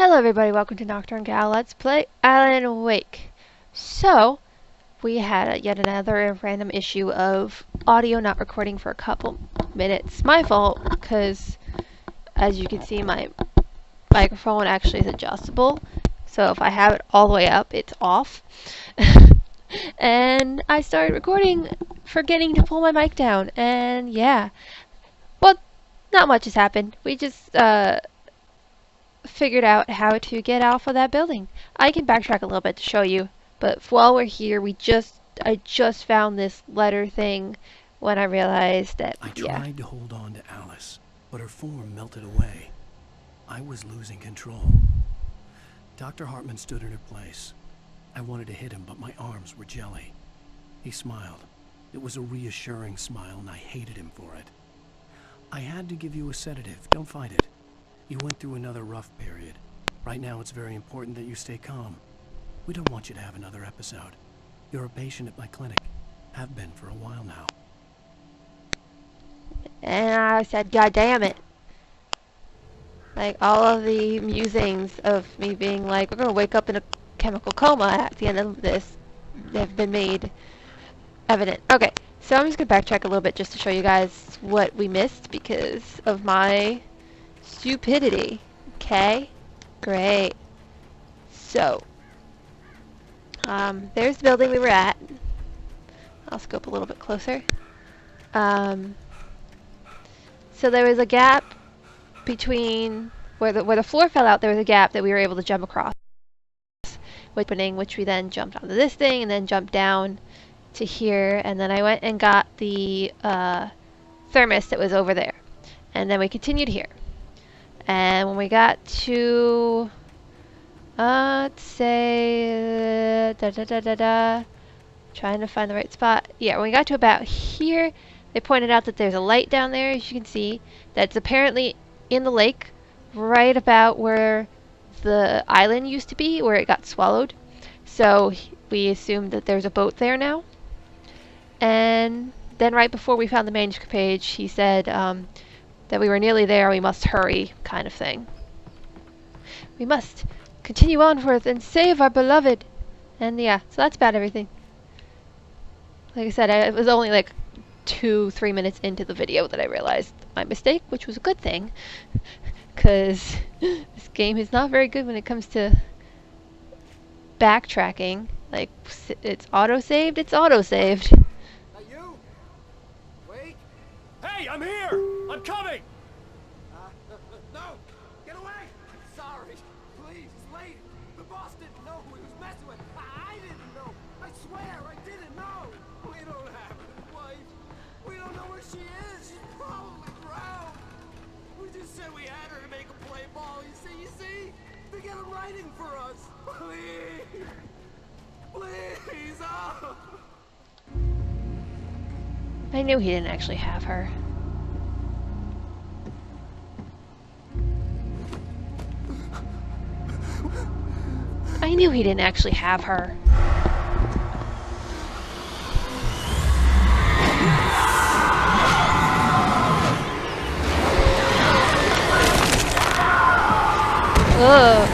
Hello everybody, welcome to NocturnKal. Let's play Alan Wake. So, we had yet another random issue of audio not recording for a couple minutes. My fault, because as you can see my microphone actually is adjustable. So if I have it all the way up, it's off. And I started recording forgetting to pull my mic down, and yeah. Well, not much has happened. We just, figured out how to get off of that building. I can backtrack a little bit to show you, but while we're here, I just found this letter thing when I realized that, I tried to hold on to Alice, but her form melted away. I was losing control. Dr. Hartman stood in her place. I wanted to hit him, but my arms were jelly. He smiled. It was a reassuring smile, and I hated him for it. I had to give you a sedative. Don't fight it. You went through another rough period. Right now, it's very important that you stay calm. We don't want you to have another episode. You're a patient at my clinic. Have been for a while now. And I said, God damn it. Like, all of the musings of me being like, we're going to wake up in a chemical coma at the end of this have been made evident. Okay, so I'm just going to backtrack a little bit just to show you guys what we missed because of my stupidity. Okay, great. So, there's the building we were at. I'll scope a little bit closer. So there was a gap between where the floor fell out. There was a gap that we were able to jump across, which we then jumped onto this thing and then jumped down to here. And then I went and got the thermos that was over there, and then we continued here. And when we got to, let's say, trying to find the right spot. Yeah, when we got to about here, they pointed out that there's a light down there, as you can see, that's apparently in the lake, right about where the island used to be, where it got swallowed. So we assumed that there's a boat there now. And then right before we found the manuscript page, he said, that we were nearly there, we must hurry, kind of thing. We must continue onward and save our beloved. And yeah, so that's about everything. Like I said, it was only like 2-3 minutes into the video that I realized my mistake, which was a good thing, because this game is not very good when it comes to backtracking. Like, it's auto-saved, it's auto-saved. You? Wait. Hey, I'm here! I'm coming! No! Get away! I'm sorry. Please, it's late. The boss didn't know who he was messing with. I didn't know. I swear, I didn't know. We don't have a wife. We don't know where she is. She's probably drowned. We just said we had her to make a play ball. You see? To get a writing for us. Please. Please. Oh. I knew he didn't actually have her. I knew he didn't actually have her. Ugh.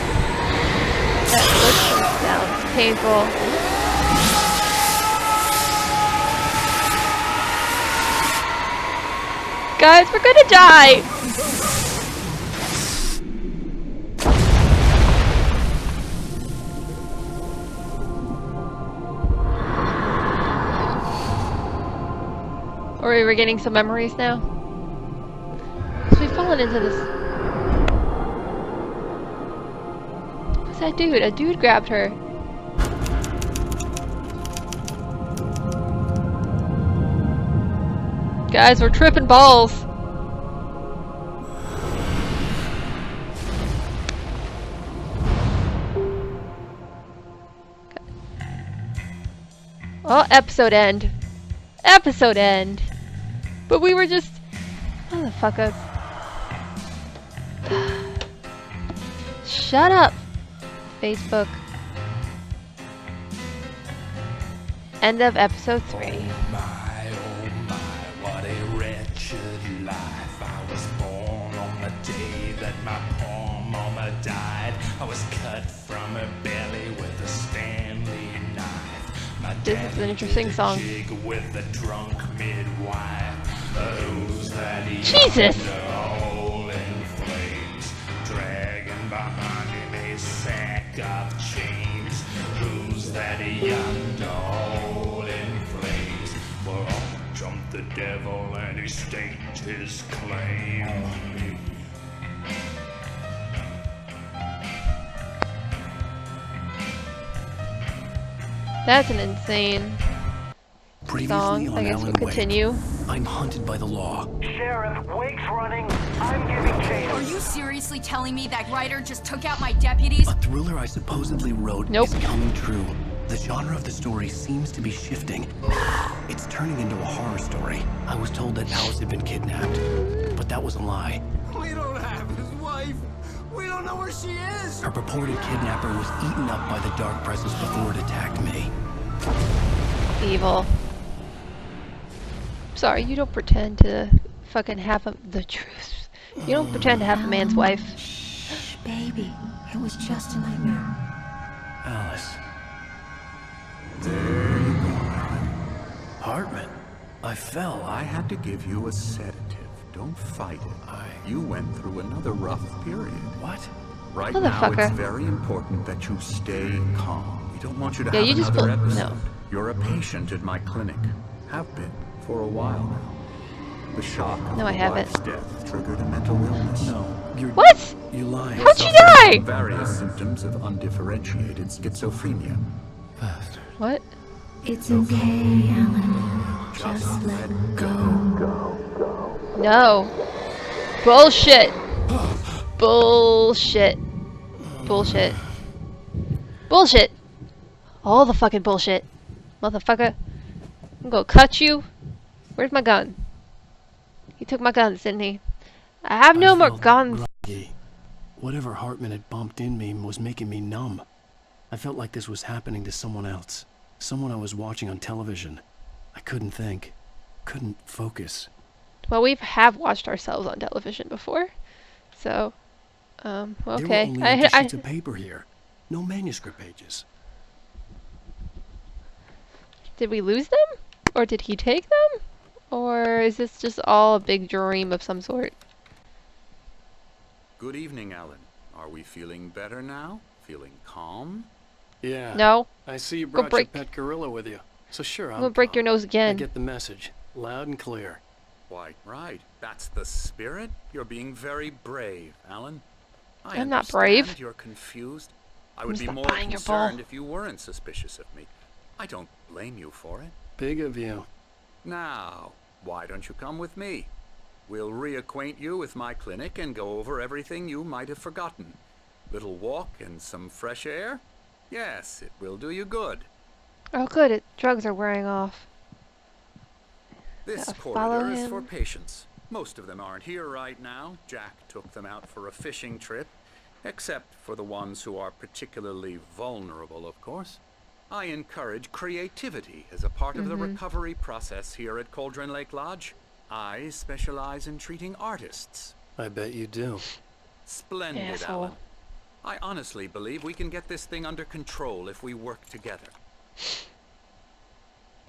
That sounds painful. Guys, we're gonna die! Or are we getting some memories now? So we've fallen into this. What's that dude? A dude grabbed her. Guys, we're tripping balls. Oh, episode end. Episode end. But we were just... Motherfuckers. Shut up, Facebook. End of episode 3. Oh my, what a wretched life. I was born on the day that my poor mama died. I was my belly with a Stanley knife. My This is an interesting song. jig with a drunk midwife. Who's that Jesus! all in flames, dragging behind him a sack of chains. Who's that yonder all in flames? Well, up jumped the devil and he staked his claim. That's an insane Previously song. on I guess Alan we'll Wake, continue. I'm hunted by the law. Sheriff, Wake's running. I'm giving chase. Are you seriously telling me that writer just took out my deputies? A thriller I supposedly wrote Nope. is coming true. The genre of the story seems to be shifting. It's turning into a horror story. I was told that Alice had been kidnapped, but that was a lie. We don't have his wife. We don't know where she is. Her purported kidnapper was eaten up by the dark presence before it attacked me. Evil. Sorry, you don't pretend to fucking have the truth. You don't pretend to have a man's wife. Shh, baby. It was just a nightmare. Alice. Hartman. I fell. I had to give you a sedative. Don't fight it. You went through another rough period. What? Right now, Motherfucker. it's very important that you stay calm. We don't want you to Yeah, have you just another pull- episode. no. You're a patient at my clinic. Have been for a while now. The shock of No, I your haven't. wife's death triggered a mental illness. No. You're... What? You lied. How'd you Suffering die? from various symptoms of undifferentiated schizophrenia. What? It's okay, Alan. Just let go. No. Bullshit. Bullshit. Bullshit. Bullshit. All the fucking bullshit. Motherfucker. I'm gonna cut you. Where's my gun? He took my guns, didn't he? I have no more felt guns. groggy. Whatever Hartman had bumped in me was making me numb. I felt like this was happening to someone else. Someone I was watching on television. I couldn't think. Couldn't focus. Well, we have watched ourselves on television before. So, There were okay. only empty sheets of paper here. No manuscript pages. Did we lose them? Or did he take them? Or is this just all a big dream of some sort? Good evening, Alan. Are we feeling better now? Feeling calm? Yeah. No. I see you Go brought break- your pet gorilla with you. So sure, I'm gonna break your nose I again. get the message. Loud and clear. Quite right. That's the spirit. You're being very brave, Alan. I I'm not understand brave. You're confused. I would just be not more buying your bull. concerned if you weren't suspicious of me. I don't blame you for it. Big of you. Now, why don't you come with me? We'll reacquaint you with my clinic and go over everything you might have forgotten. Little walk and some fresh air? Yes, it will do you good. Oh, good. Drugs are wearing off. This Gotta follow corridor is for him. patients. Most of them aren't here right now. Jack took them out for a fishing trip, except for the ones who are particularly vulnerable, of course. I encourage creativity as a part of the recovery process here at Cauldron Lake Lodge. I specialize in treating artists. I bet you do. Splendid, Asshole. Alan. I honestly believe we can get this thing under control if we work together.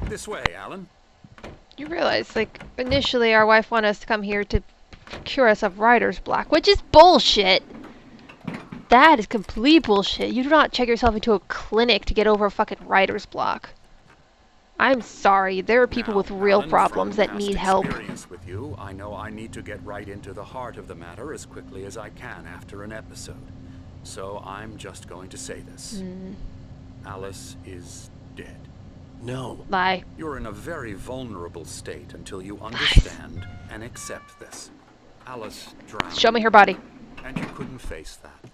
This way, Alan. You realize, like, initially our wife wanted us to come here to cure us of writer's block, which is bullshit. That is complete bullshit. You do not check yourself into a clinic to get over a fucking writer's block. I'm sorry. There are people Now, with real Alan, problems from that need past help. experience with you, I know I need to get right into the heart of the matter as quickly as I can after an episode. So I'm just going to say this. Alice is dead. No. Lie. You're in a very vulnerable state until you understand and accept this. Alice drowned. Show me her body. And you couldn't face that.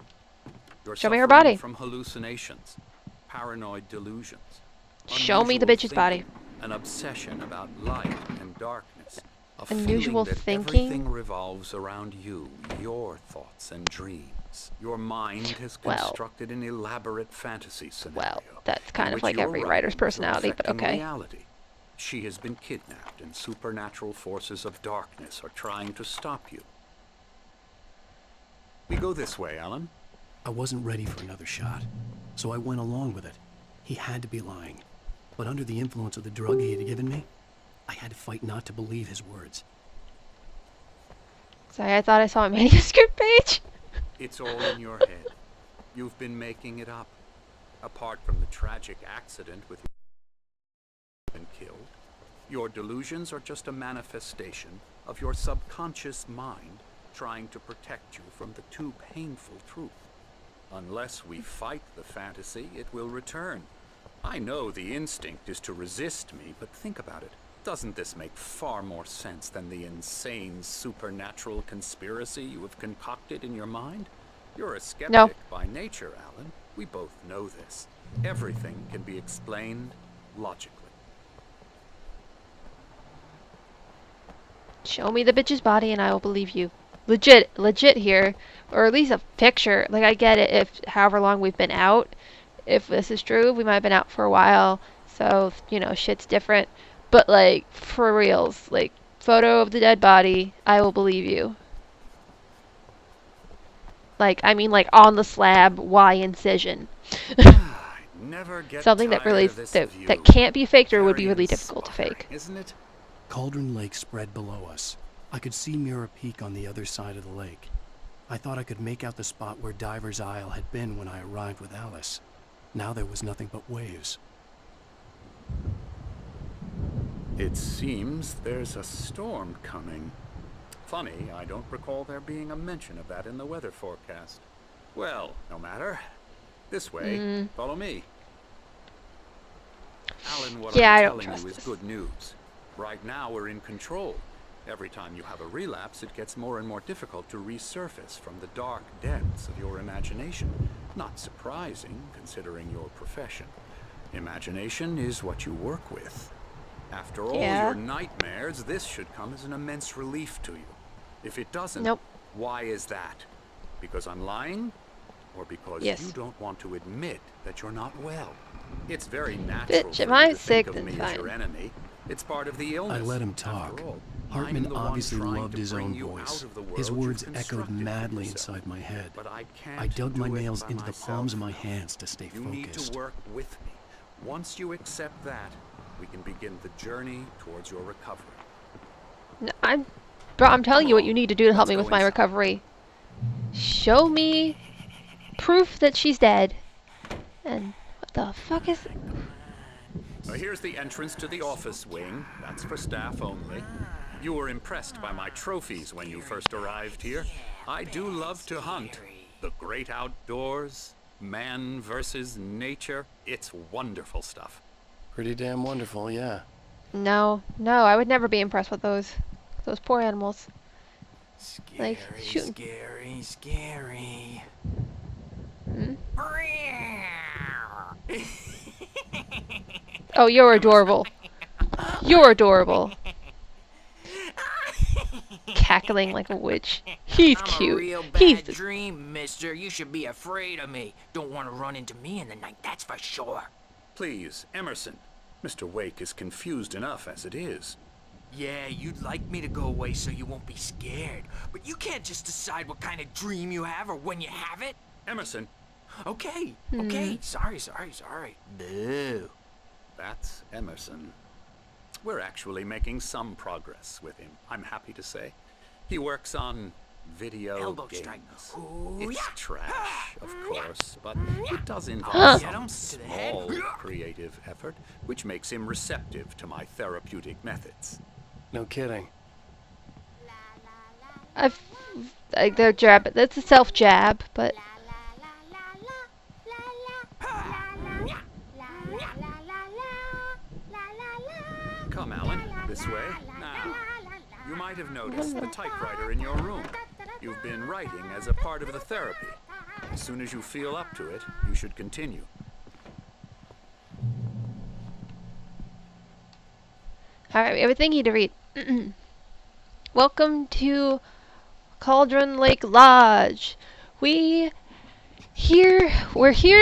You're Show me her suffering body. from hallucinations, paranoid delusions. Show me the unusual bitch's body. thinking, an obsession about light and darkness. A Unusual feeling that thinking? everything revolves around you, your thoughts and dreams. Your mind has Well. constructed an elaborate fantasy scenario. Well, that's kind in of which like your every writing writer's is personality, but affecting okay. Reality. She has been kidnapped, and supernatural forces of darkness are trying to stop you. We go this way, Alan. I wasn't ready for another shot. so I went along with it. He had to be lying. But under the influence of the drug he had given me, I had to fight not to believe his words. Sorry, I thought I saw a manuscript page. It's all in your head. You've been making it up. Apart from the tragic accident with you been killed, your delusions are just a manifestation of your subconscious mind trying to protect you from the too painful truth. Unless we fight the fantasy, it will return. I know the instinct is to resist me, but think about it. Doesn't this make far more sense than the insane supernatural conspiracy you have concocted in your mind? You're a skeptic by nature, Alan. We both know this. Everything can be explained logically. Show me the bitch's body and I will believe you. Legit here. Or at least a picture. Like, I get it if however long we've been out. If this is true, we might have been out for a while. So, you know, shit's different. But, like, for reals. Like, photo of the dead body, I will believe you. Like, I mean, like, on the slab, Y incision. Never get Something that really, tired of this that view. can't be faked or would be Very really difficult to inspiring, fake. Isn't it? Cauldron Lake spread below us. I could see Mirror Peak on the other side of the lake. I thought I could make out the spot where Diver's Isle had been when I arrived with Alice. Now there was nothing but waves. It seems there's a storm coming. Funny, I don't recall there being a mention of that in the weather forecast. Well, no matter. This way, follow me. Alan, what Yeah, I I'm don't telling trust you is this. good news. Right now we're in control. Every time you have a relapse, it gets more and more difficult to resurface from the dark depths of your imagination. Not surprising, considering your profession. Imagination is what you work with. After all your nightmares, this should come as an immense relief to you. If it doesn't, Nope. why is that? Because I'm lying? Or because Yes. you don't want to admit that you're not well? It's very natural Bitch, for if you I'm to sick, think of then me as your fine. enemy. It's part of the illness. I let him After talk. all, Hartman I'm the one obviously trying loved to his bring own you voice. out of the world His words you've echoed constructed for madly yourself. inside my head. But I can't I dug my do it nails by into the myself. palms of my hands to stay You need focused. to work with me. Once you accept that, we can begin the journey towards your recovery. No, bro, I'm telling you what you need to do to help Let's me go with my inside. recovery. Show me proof that she's dead. And what the fuck is... Here's the entrance to the office wing. That's for staff only. You were impressed by my trophies when you first arrived here. I do love to hunt. The great outdoors, man versus nature. It's wonderful stuff. Pretty damn wonderful, yeah. No, I would never be impressed with those poor animals. Scary, Like, shooting. scary. Hmm? Oh, you're adorable. You're adorable. Cackling like a witch. He's I'm cute. a real He's bad dream, mister. You should be afraid of me. Don't want to run into me in the night, that's for sure. Please, Emerson. Mr. Wake is confused enough as it is. Yeah, you'd like me to go away so you won't be scared. But you can't just decide what kind of dream you have or when you have it. Emerson, Okay, okay. Sorry. Boo. that's Emerson. We're actually making some progress with him, I'm happy to say. He works on video Elbow games. strike. Ooh, It's yeah. trash, of course, but it does Huh? involve Get him some to the head. small creative effort, which makes him receptive to my therapeutic methods. No kidding. they're jab. That's a self jab, but Come, Alan, this way. Now, you might have noticed the typewriter in your room. You've been writing as a part of the therapy. As soon as you feel up to it, you should continue. alright, we have a thingy to read. Welcome to Cauldron Lake Lodge. We're here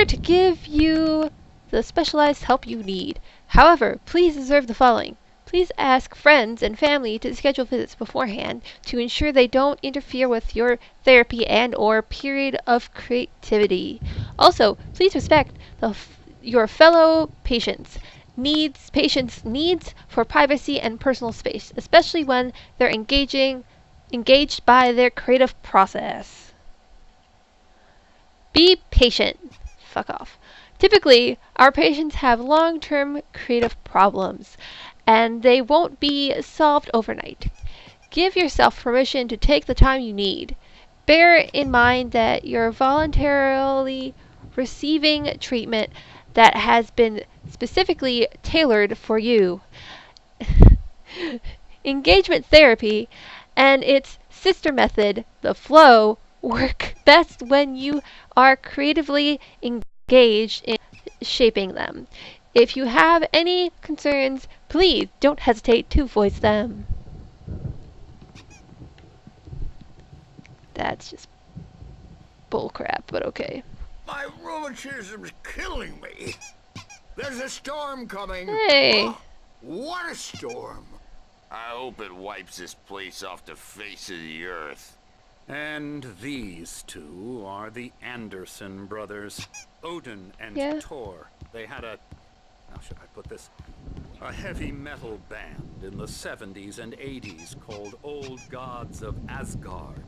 to give you the specialized help you need. However, please observe the following. Please ask friends and family to schedule visits beforehand to ensure they don't interfere with your therapy and/or period of creativity. Also, please respect your fellow patients' needs for privacy and personal space, especially when they're engaged by their creative process. Be patient. Fuck off. Typically, our patients have long-term creative problems, and they won't be solved overnight. Give yourself permission to take the time you need. Bear in mind that you're voluntarily receiving treatment that has been specifically tailored for you. Engagement therapy and its sister method, the flow, work best when you are creatively engaged in shaping them. If you have any concerns, please don't hesitate to voice them. That's just bullcrap, but okay. My rheumatism's killing me. There's a storm coming. Hey. Oh, what a storm. I hope it wipes this place off the face of the earth. And these two are the Anderson brothers, Odin and Thor. They had how should I put this? A heavy metal band in the 70s and 80s called Old Gods of Asgard.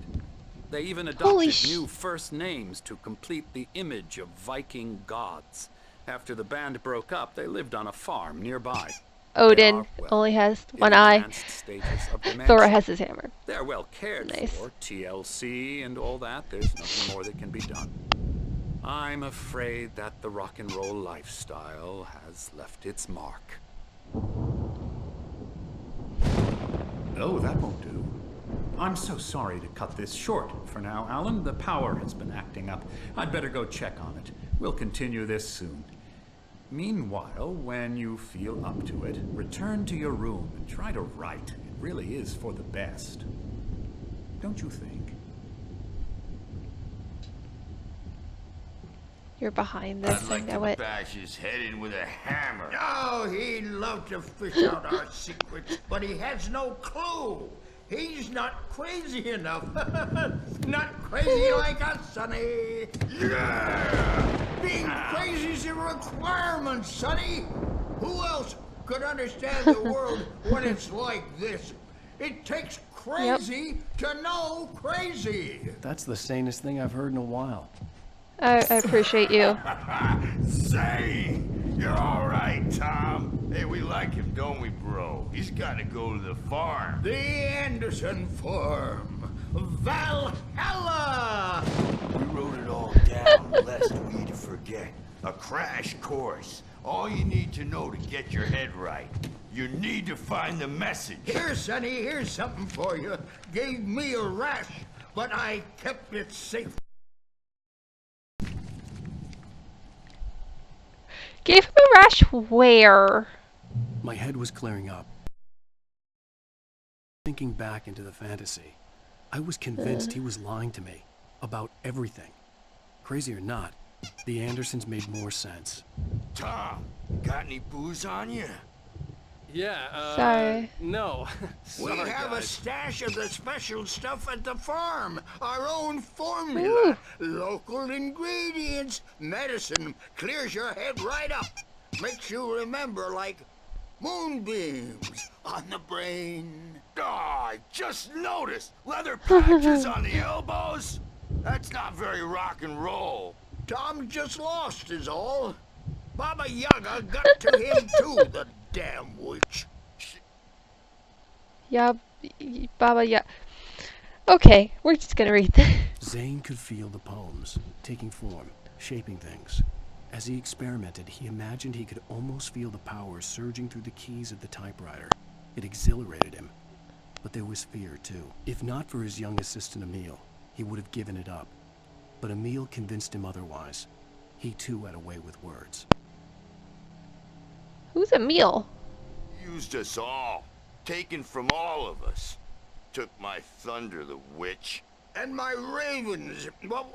They even adopted new first names to complete the image of Viking gods. After the band broke up, they lived on a farm nearby. Odin only has one eye. Thor has his hammer. They're well cared for. TLC and all that. There's nothing more that can be done. I'm afraid that the rock and roll lifestyle has left its mark. Oh, that won't do. I'm so sorry to cut this short for now, Alan. The power has been acting up. I'd better go check on it. We'll continue this soon. Meanwhile, when you feel up to it, return to your room and try to write. It really is for the best. Don't you think? You're behind this. I'd like to bash his head in with a hammer. Oh, he'd love to fish out our secrets, but he has no clue. He's not crazy enough. Not crazy like us, Sonny. Yeah! Being crazy's a requirement, Sonny. Who else could understand the world when it's like this? It takes crazy to know crazy. That's the sanest thing I've heard in a while. I appreciate you. Say, you're all right, Tom. Hey, we like him, don't we, bro? He's got to go to the farm. The Anderson farm. Valhalla! We wrote it all down, lest we forget. A crash course. All you need to know to get your head right. You need to find the message. Here, Sonny, here's something for you. Gave me a rash, but I kept it safe. Gave him a rash where? My head was clearing up. Thinking back into the fantasy, I was convinced he was lying to me about everything. Crazy or not, the Andersons made more sense. Tom, got any booze on you? Yeah, Sorry. No. We have a stash of the special stuff at the farm. Our own formula. Local ingredients. Medicine clears your head right up. Makes you remember like moonbeams on the brain. Oh, I just noticed. Leather patches on the elbows? That's not very rock and roll. Tom just lost is all. Baba Yaga got to him too, the damn witch. Yeah, Baba, yeah. Okay, we're just gonna read this. Zane could feel the poems, taking form, shaping things. As he experimented, he imagined he could almost feel the power surging through the keys of the typewriter. It exhilarated him. But there was fear, too. If not for his young assistant Emil, he would have given it up. But Emil convinced him otherwise. He, too, had a way with words. Who's Emil? Used us all. Taken from all of us. Took my thunder, the witch. And my ravens. What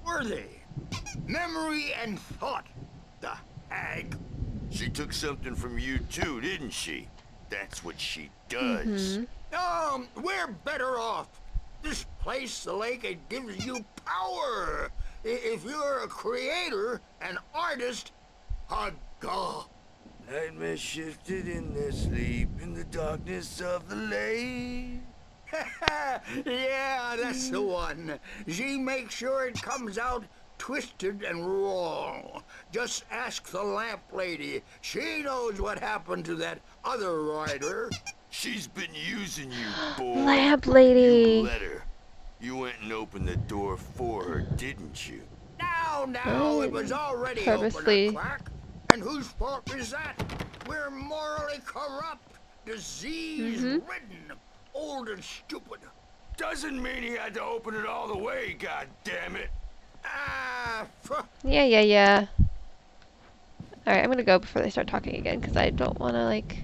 were they? Memory and thought. The hag. She took something from you too, didn't she? That's what she does. We're better off. This place, the lake, it gives you power. If you're a creator, an artist, God. Nightmare shifted in their sleep in the darkness of the lake. Yeah, that's the one. She makes sure it comes out twisted and wrong. Just ask the lamp lady. She knows what happened to that other rider. She's been using you, boy. Lamp lady. You let her. You went and opened the door for her, didn't you? Now, it was already Purposely. open a crack. And whose fault is that? We're morally corrupt, disease-ridden, old and stupid. Doesn't mean he had to open it all the way, god damn it. Yeah. Alright, I'm gonna go before they start talking again, because I don't want to, like,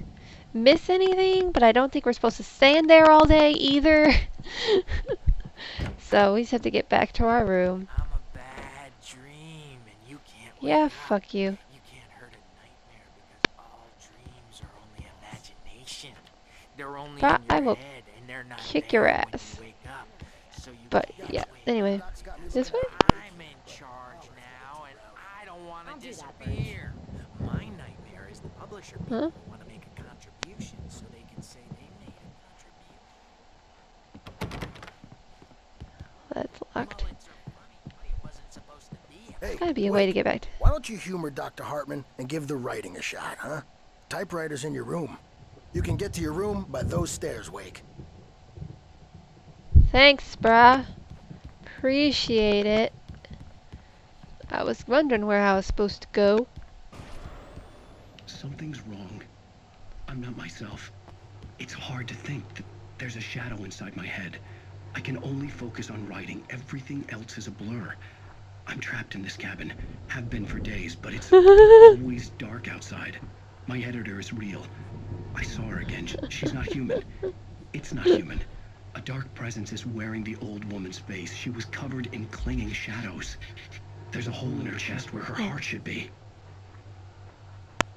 miss anything, but I don't think we're supposed to stand there all day either. So we just have to get back to our room. I'm a bad dream, and you can't Yeah, fuck you. You can't hurt a nightmare because all dreams are only imagination. They're only But in your I will head, and they're not kick there your when ass. you wake up. So you But can't yeah, wake anyway. up. This way? I'm in charge now, and I don't want to disappear. My nightmare is the publisher people Huh? want to make a contribution so they can say they made a contribution. That's locked. Mullets are funny, but it wasn't supposed to be. Hey, Gotta be a way to get back to. why don't you humor Dr. Hartman and give the writing a shot, huh? Typewriter's in your room. You can get to your room by those stairs, Wake. Thanks, brah. Appreciate it. I was wondering where I was supposed to go. Something's wrong. I'm not myself. It's hard to think that there's a shadow inside my head. I can only focus on writing. Everything else is a blur. I'm trapped in this cabin. Have been for days, but it's always dark outside. My editor is real. I saw her again. She's not human. It's not human. A dark presence is wearing the old woman's face. She was covered in clinging shadows. There's a hole in her chest where her heart should be.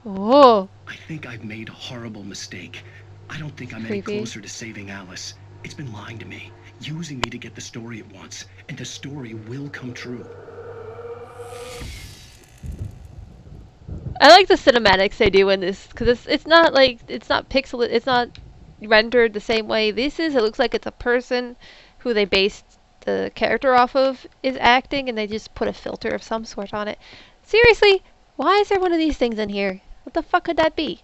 Whoa. I think I've made a horrible mistake. I don't think I'm any Creepy. closer to saving Alice. It's been lying to me, using me to get the story it wants, and the story will come true. I like the cinematics they do in this, because it's not like, it's not pixel, it's not rendered the same way this is. It looks like it's a person who they based the character off of is acting, and they just put a filter of some sort on it. Seriously, why is there one of these things in here? What the fuck could that be?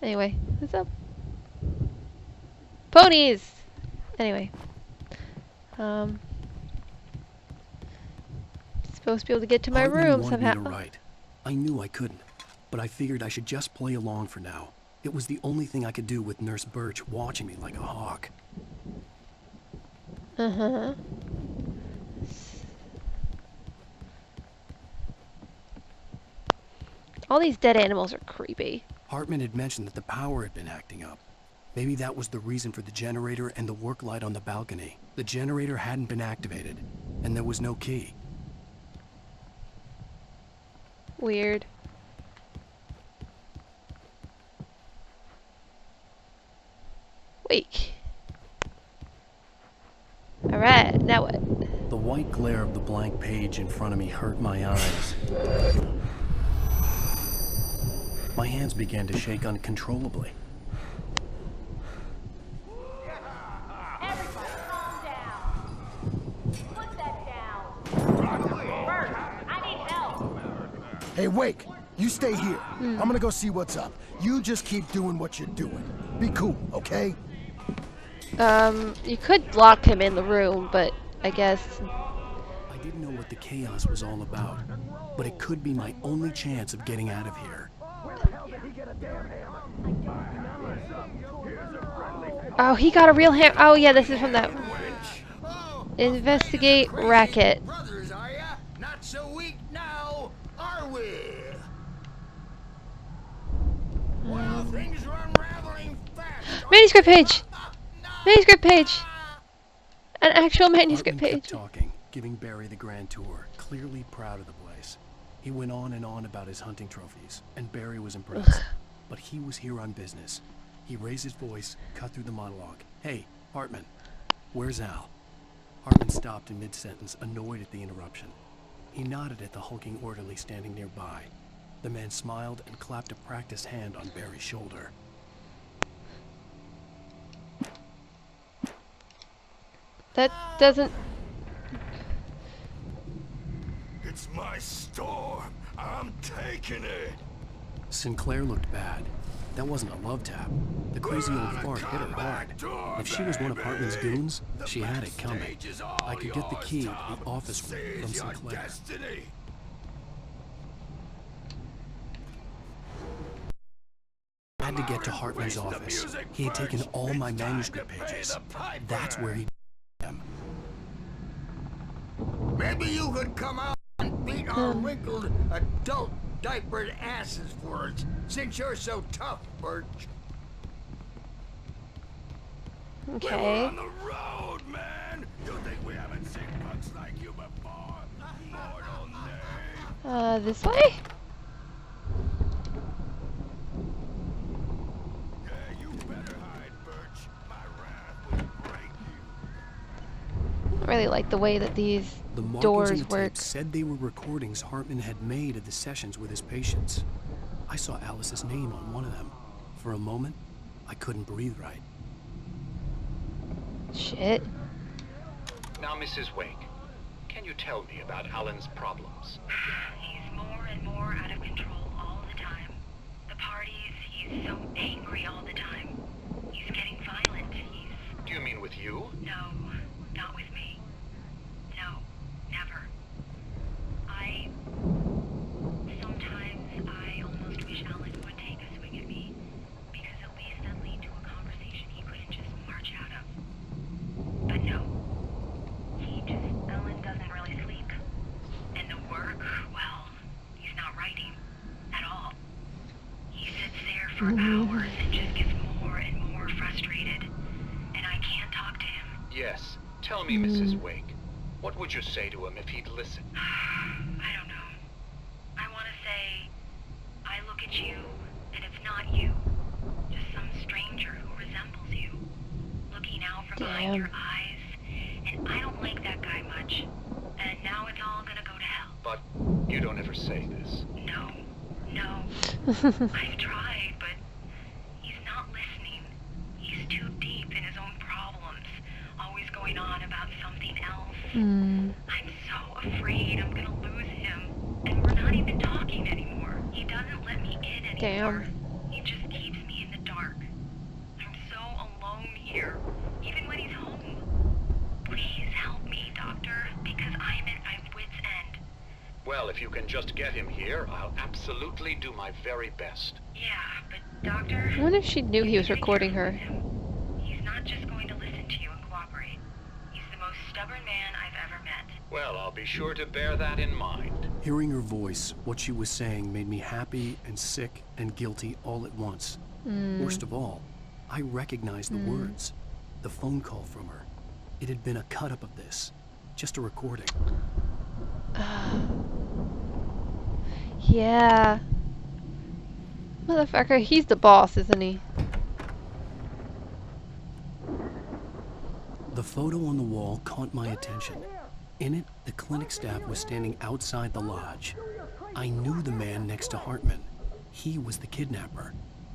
Anyway, what's up? Ponies! Anyway. Supposed to be able to get to my Hartman room wanted me somehow. to write. I knew I couldn't, but I figured I should just play along for now. It was the only thing I could do with Nurse Birch watching me like a hawk. Uh-huh. All these dead animals are creepy. Hartman had mentioned that the power had been acting up. Maybe that was the reason for the generator and the work light on the balcony. The generator hadn't been activated, and there was no key. Weird. Weak. Alright, now what? The white glare of the blank page in front of me hurt my eyes. My hands began to shake uncontrollably. Everybody calm down. Put that down. First, I need help. Hey, Wake, you stay here. I'm gonna go see what's up. You just keep doing what you're doing. Be cool, okay? You could lock him in the room, but I guess... I didn't know what the chaos was all about, but it could be my only chance of getting out of here. Oh, he got a real hammer. Oh, yeah, this is from that... Investigate racket. Brothers, are ya? Not so weak now, are we? Well, things are unraveling fast. Manuscript page! Manuscript page! An actual manuscript Hartman kept page. talking, giving Barry the grand tour, clearly proud of the place. He went on and on about his hunting trophies, and Barry was impressed. But he was here on business. He raised his voice, cut through the monologue. Hey, Hartman, where's Al? Hartman stopped in mid-sentence, annoyed at the interruption. He nodded at the hulking orderly standing nearby. The man smiled and clapped a practiced hand on Barry's shoulder. That doesn't... It's my storm. I'm taking it. Sinclair looked bad. That wasn't a love tap. The crazy old fart hit her hard. If she was one of Hartman's goons, she had it coming. I could get the key to the office room from Sinclair. I had to get to Hartman's office. He had taken all my manuscript pages. That's where he them. Maybe you could come out and beat our wrinkled adult diapered asses for us, since you're so tough, Birch. Okay. We're on the road, man. You think we haven't seen punks like you before? Mortal name. This way? Yeah, you better hide, Birch. My wrath will break you. I don't really like the way that these The markings doors in the work. tape said they were recordings Hartman had made of the sessions with his patients. I saw Alice's name on one of them. For a moment, I couldn't breathe right. Shit. Now, Mrs. Wake, can you tell me about Alan's problems? He's more and more out of control all the time. The parties, he's so angry all the time. He's getting violent. Do you mean with you? No, not with me. No, never. Sometimes I almost wish Alan would take a swing at me, because at least that'd lead to a conversation he couldn't just march out of. But no. Alan doesn't really sleep. And the work, well, he's not writing at all. He sits there for hours and just gets more and more frustrated. And I can't talk to him. Yes. Tell me, Mrs. Wake, what would you say to him if he'd listen? I don't know. I want to say, I look at you, and it's not you. Just some stranger who resembles you. Looking out from behind your eyes. And I don't like that guy much. And now it's all gonna go to hell. But you don't ever say this. No. I've tried, but he's not listening. He's too deep in his own problems. Always going on about something else. I'm so afraid I'm gonna lose him. And we're not even talking anymore. He doesn't let me in anymore. Damn. He just keeps me in the dark. I'm so alone here, even when he's home. Please help me, Doctor, because I'm at my wit's end. Well, if you can just get him here, I'll absolutely do my very best. Yeah, but Doctor... I wonder if she knew he was recording her. He's not just going to listen to you and cooperate. He's the most stubborn man I've ever met. Well, I'll be sure to bear that in mind. Hearing her voice, what she was saying made me happy and sick and guilty all at once. Worst of all, I recognized the words. The phone call from her. It had been a cut-up of this. Just a recording. Yeah. Motherfucker, he's the boss, isn't he? The photo on the wall caught my attention. In it, the clinic staff was standing outside the lodge. I knew the man next to Hartman. He was the kidnapper.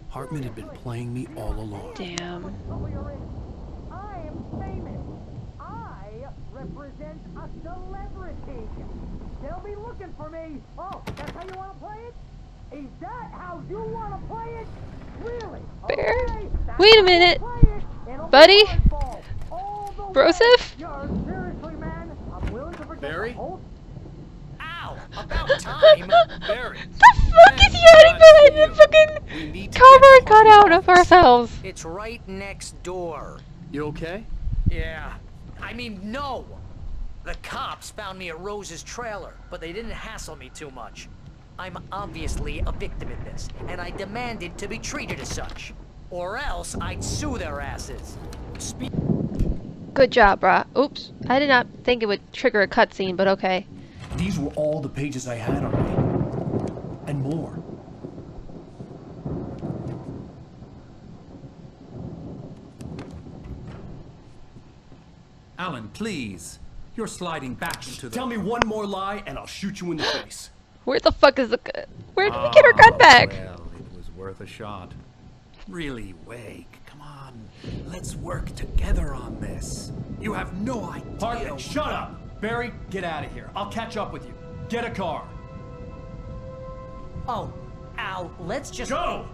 Hartman had been playing me all along. Damn. I am famous. I represent a celebrity. They'll be looking for me. Oh, that's how you want to play it? Is that how you want to play it? Really? Bear? Okay, Wait a minute. Buddy? Broseph? Seriously, man, I'm willing to forget Barry? the whole... Ow! About time! Barry! The fuck is he hiding behind the fucking cardboard cutout of ourselves? It's right next door. You okay? Yeah. I mean, no! The cops found me at Rose's trailer, but they didn't hassle me too much. I'm obviously a victim in this, and I demanded to be treated as such. Or else I'd sue their asses. Good job, brah. Oops. I did not think it would trigger a cutscene, but okay. These were all the pages I had on me. And more. Alan, please. You're sliding back into the... Tell me one more lie and I'll shoot you in the face. Where the fuck is the gun? Where did we get our gun back? Well, it was worth a shot. Really, Wake, come on. Let's work together on this. You have no idea... Hartman, shut up! Barry, get out of here. I'll catch up with you. Get a car. Oh, Al, let's just... Go!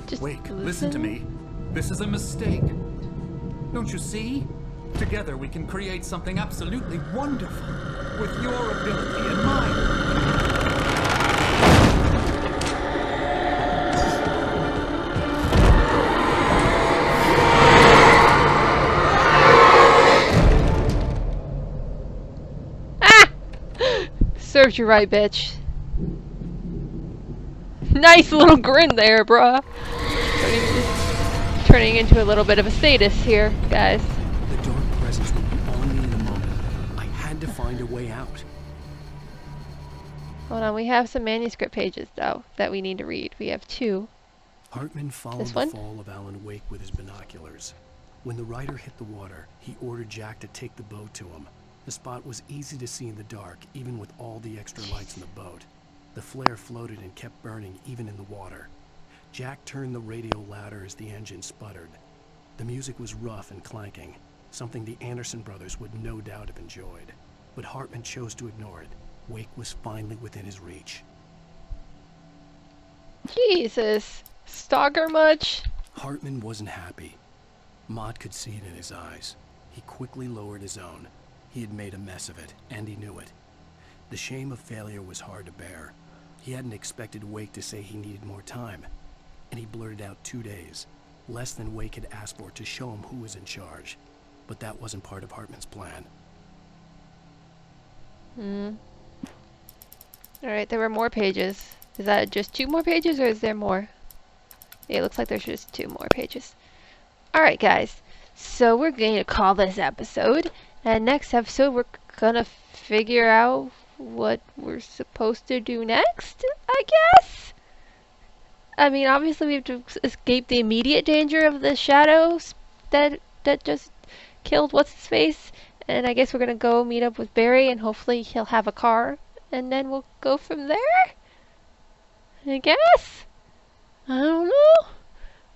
Just Wake, listen to me. This is a mistake. Don't you see? Together we can create something absolutely wonderful. With your ability and mine. Served you right, bitch. Nice little grin there, bruh. Turning into a little bit of a sadist here, guys. The dark presence would be on me in a moment. I had to find a way out. Hold on, we have some manuscript pages, though, that we need to read. We have 2. Hartman followed the fall of Alan Wake with his binoculars. When the rider hit the water, he ordered Jack to take the boat to him. The spot was easy to see in the dark, even with all the extra lights in the boat. The flare floated and kept burning, even in the water. Jack turned the radio louder as the engine sputtered. The music was rough and clanking, something the Anderson brothers would no doubt have enjoyed. But Hartman chose to ignore it. Wake was finally within his reach. Jesus. Stalker much? Hartman wasn't happy. Maud could see it in his eyes. He quickly lowered his own. He had made a mess of it, and he knew it. The shame of failure was hard to bear. He hadn't expected Wake to say he needed more time, and he blurted out 2 days, less than Wake had asked for to show him who was in charge. But that wasn't part of Hartman's plan. Alright, there were more pages. Is that just 2 more pages, or is there more? Yeah, it looks like there's just 2 more pages. Alright, guys. So we're going to call this episode. And next episode, we're gonna figure out what we're supposed to do next, I guess? I mean, obviously we have to escape the immediate danger of the shadows that just killed what's-his-face. And I guess we're gonna go meet up with Barry, and hopefully he'll have a car. And then we'll go from there? I guess? I don't know.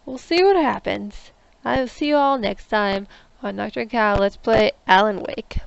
We'll see what happens. I will see you all next time on NocturnKal. Let's play Alan Wake.